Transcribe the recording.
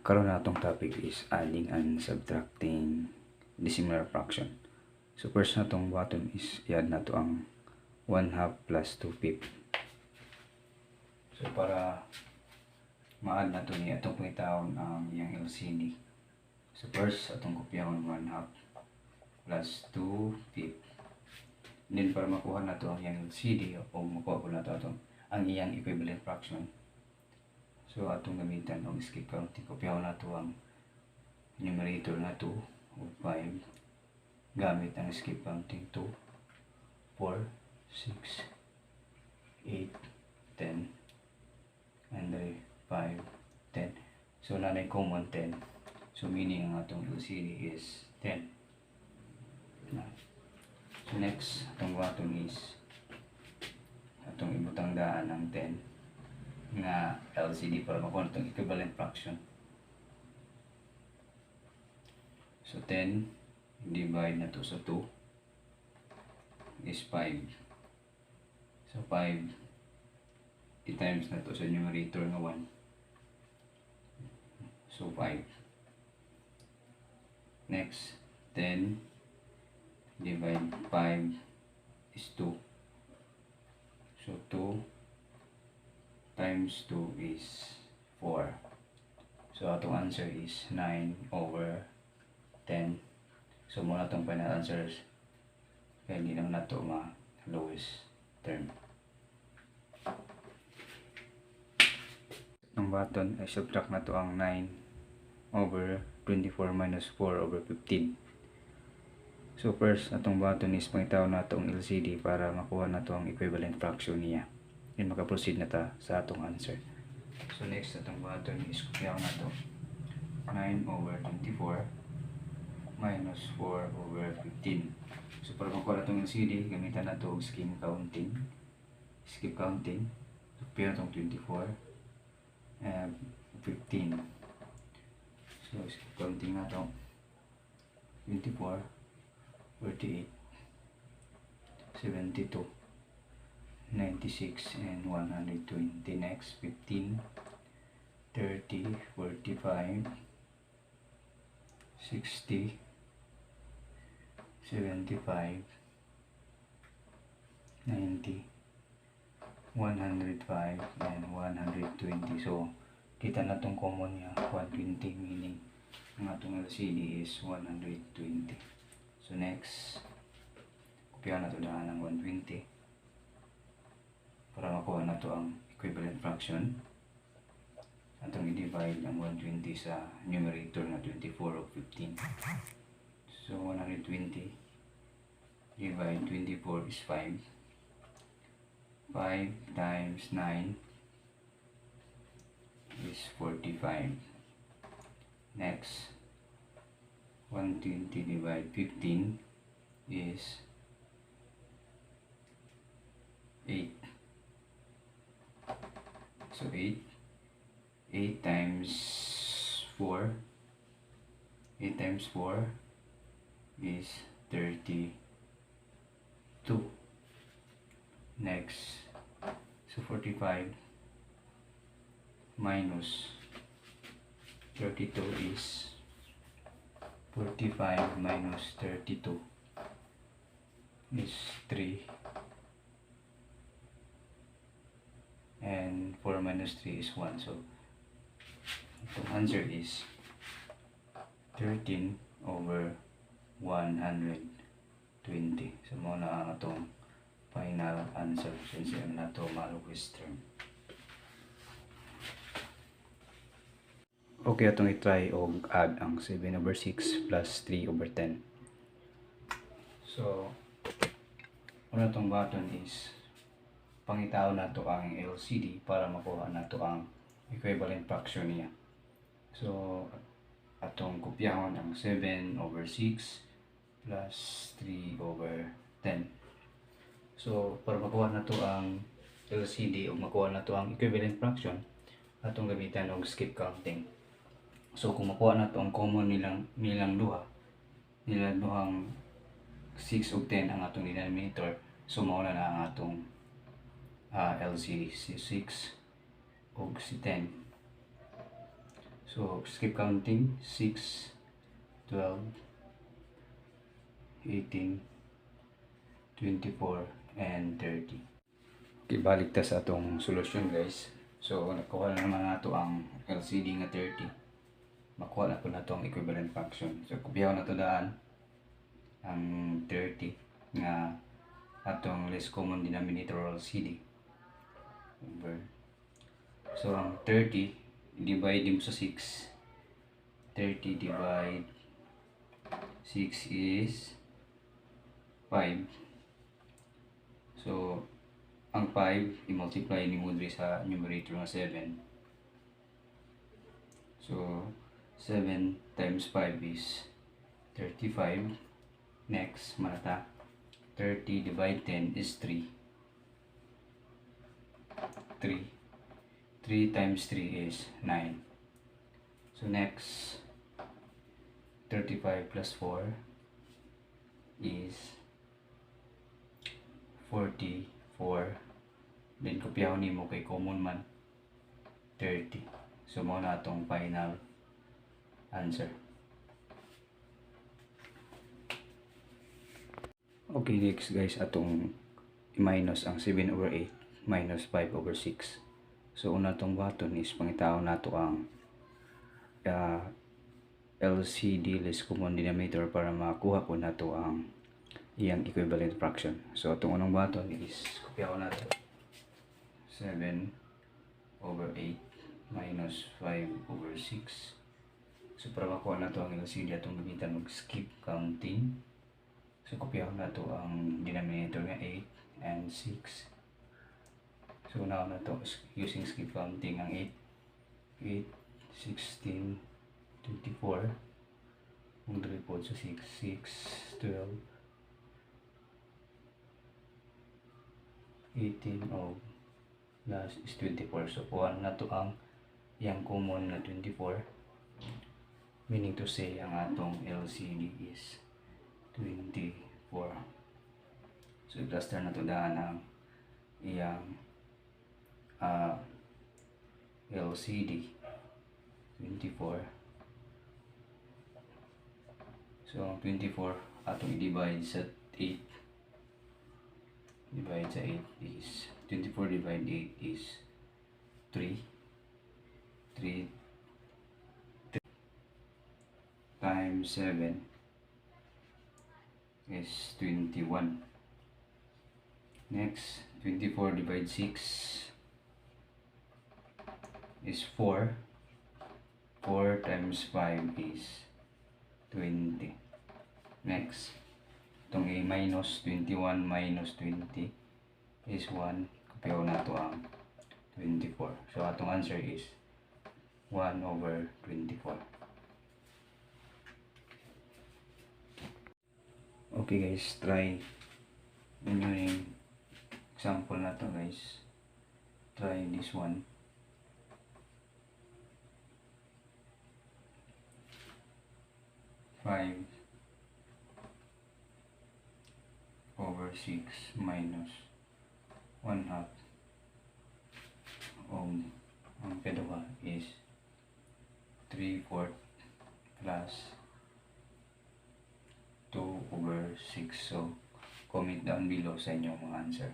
Karon natong topic is adding and subtracting dissimilar fraction. So first natong button is i-add nato ang 1/2 plus 2/5. So para ma-add nato ni atong pangitawon ang iyang LCD. So first atong kopyahon 1/2 plus 2/5. Then para makuha nato ang iyang LCD o makuha ko nato ang iyang equivalent fraction. So atong gamitan og skip counting, kopyaw nato ang numerator na 2 o 5 gamit ang skip counting 2, 4, 6, 8, 10 and 5, 10. So nanay common 10. So meaning ang atong LCD is 10. So next atong button is atong ibutang daan ng 10 nga LCD para makuha itong equivalent fraction. So 10 divide na to sa 2 is 5. So 5 i-times na to sa numerator nga 1. So 5. Next 10 divide 5 is 2. So 2 times 2 is 4. So atong answer is 9/10. So muna itong final answers kaya hindi naman nato ma-lowest term. Ang button ay subtract na to ang 9/24 minus 4/15. So first atong button is pangitaw na to ang LCD para makuha na to ang equivalent fraction niya. Then maka-proceed na ta sa atong answer. So next atong button is kopyaw na to 9/24 minus 4/15. So para makuha na itong LCD, gamitan na to skip counting. Kopyaw na itong 24 and 15. So skip counting na to 24, 48, 72, 96 and 120. Next 15, 30, 45, 60, 75, 90, 105 and 120. So kita na tong common niya 120, meaning ang atong LCD is 120. So next kopya na to daan ng 120 para makuha na to ang equivalent fraction. Atong i-divide ang 120 sa numerator na 24 o 15. So 120 divide 24 is 5. 5 times 9 is 45. Next 120 divide 15 is 8. So 8 times 4 is 32. Next, so 45 minus 32 is 45 minus 32 is 3. And 4 minus 3 is 1. So the answer is 13/120. So muna ang atong final answer since yung na to ma-lowest term. Okay, atong i-try og add ang 7/6 plus 3/10. So una tong button is pangitaw na to ang LCD para makuha na to ang equivalent fraction niya. So atong kopyahon ang 7/6 plus 3/10. So para makuha na to ang LCD o makuha na to ang equivalent fraction, atong gamitan og skip counting. So kung makuha na to ang common nilang duhang 6 ug 10 ang atong denominator, so mao na ang atong LCD si 6 ug si 10. So, skip counting. 6, 12, 18, 24, and 30. Okay, balik ta sa atong solusyon guys. So, nakuha na naman nato ang LCD nga 30. Makuha na po na to ang equivalent fraction. So, kupiyaw na to daan ang 30 nga atong least common denominator or LCD. So, ang 30 divide mo sa 6. 30 divide 6 is 5. So, ang 5 i-multiply ni mo sa numerator nga 7. So, 7 times 5 is 35. Next, manata. 30 divide 10 is 3. 3. 3 times 3 is 9. So, next, 35 plus 4 is 44. Then, kopyaw ni mo kay common man 30. So, mo na itong final answer. Okay, next guys, atong i-minus ang 7 over 8 minus 5 over 6. So, una itong button is pangitaon nato ang LCD, least common denominator, para makuha po nato ang iyang equivalent fraction. So, itong unang button is kopyaw nato 7 over 8 minus 5 over 6. So, para makuha nato ang LCD, atong gamitan mag-skip counting. So, kopyaw nato ang denominator nga 8 and 6. So, now na to using skip counting ang 8, 16, 24, kung report sa 6, 12, 18, oh, last is 24. So, kuha na to ang yang common na 24, meaning to say ang atong LCD is 24. So, i-cluster na to daan ang iyang LCD 24. So, ang 24 atong i-divide sa 8. Divide sa 8 is 24 divide 8 is 3. 3 times 7 is 21. Next, 24 divide 6 is 4. 4 times 5 is 20. Next, itong a minus 21 minus 20 is 1. Kopyaw na ito ang 24. So, atong answer is 1 over 24. Okay guys, try ninyo yung example na to guys. Try this one. 5 over 6 minus 1/2 ang kedua is 3/4 plus 2 over 6. So, comment down below sa inyong mga answer.